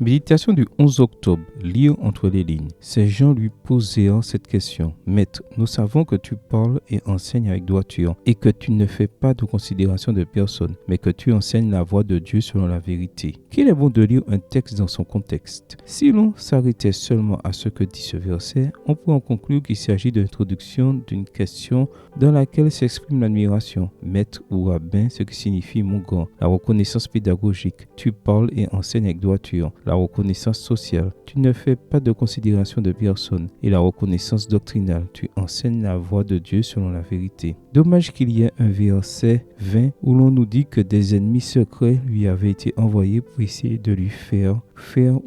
Méditation du 11 octobre, lire entre les lignes. Ces gens lui posèrent cette question. Maître, nous savons que tu parles et enseignes avec droiture et que tu ne fais pas de considération de personne, mais que tu enseignes la voie de Dieu selon la vérité. Qu'il est bon de lire un texte dans son contexte. Si l'on s'arrêtait seulement à ce que dit ce verset, on peut en conclure qu'il s'agit de l'introduction d'une question dans laquelle s'exprime l'admiration, maître ou rabbin, ce qui signifie mon grand, la reconnaissance pédagogique, tu parles et enseignes avec droiture, la reconnaissance sociale, tu ne fais pas de considération de personne, et la reconnaissance doctrinale, tu enseignes la voie de Dieu selon la vérité. Dommage qu'il y ait un verset 20 où l'on nous dit que des ennemis secrets lui avaient été envoyés pour essayer de lui faire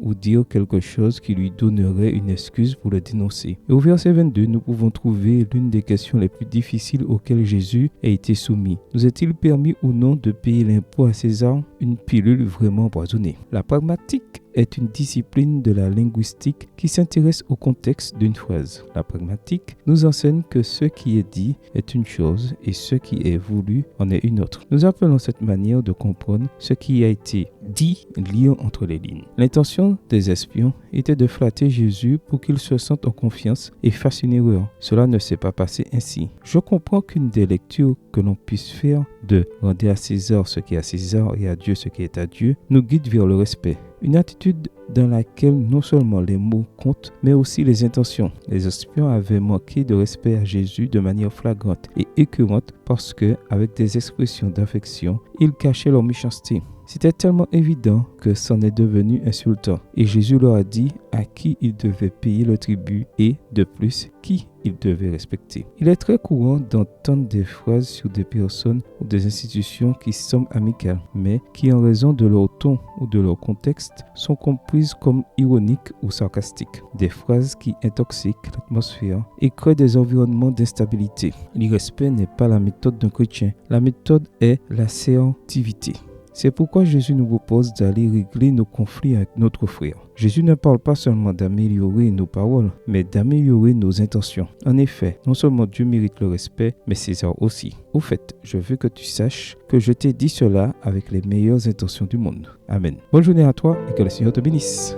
ou dire quelque chose qui lui donnerait une excuse pour le dénoncer. Et au verset 22, nous pouvons trouver l'une des questions les plus difficiles auxquelles Jésus a été soumis. Nous est-il permis ou non de payer l'impôt à César? Une pilule vraiment empoisonnée. La pragmatique est une discipline de la linguistique qui s'intéresse au contexte d'une phrase. La pragmatique nous enseigne que ce qui est dit est une chose et ce qui est voulu en est une autre. Nous appelons cette manière de comprendre ce qui a été dit lire entre les lignes. L'intention des espions était de flatter Jésus pour qu'il se sente en confiance et fasse une erreur. Cela ne s'est pas passé ainsi. Je comprends qu'une des lectures que l'on puisse faire de « Rendez à César ce qui est à César et à Dieu ce qui est à Dieu » nous guide vers le respect. Une attitude dans laquelle non seulement les mots comptent, mais aussi les intentions. Les espions avaient manqué de respect à Jésus de manière flagrante et écœurante parce que, avec des expressions d'affection, ils cachaient leur méchanceté. C'était tellement évident que c'en est devenu insultant. Et Jésus leur a dit à qui ils devaient payer le tribut et, de plus, qui ils devaient respecter. Il est très courant d'entendre des phrases sur des personnes ou des institutions qui semblent amicales, mais qui, en raison de leur ton ou de leur contexte, sont comprises comme ironiques ou sarcastiques. Des phrases qui intoxiquent l'atmosphère et créent des environnements d'instabilité. L'irrespect n'est pas la méthode d'un chrétien. La méthode est l'assertivité. C'est pourquoi Jésus nous propose d'aller régler nos conflits avec notre frère. Jésus ne parle pas seulement d'améliorer nos paroles, mais d'améliorer nos intentions. En effet, non seulement Dieu mérite le respect, mais César aussi. Au fait, je veux que tu saches que je t'ai dit cela avec les meilleures intentions du monde. Amen. Bonne journée à toi et que le Seigneur te bénisse.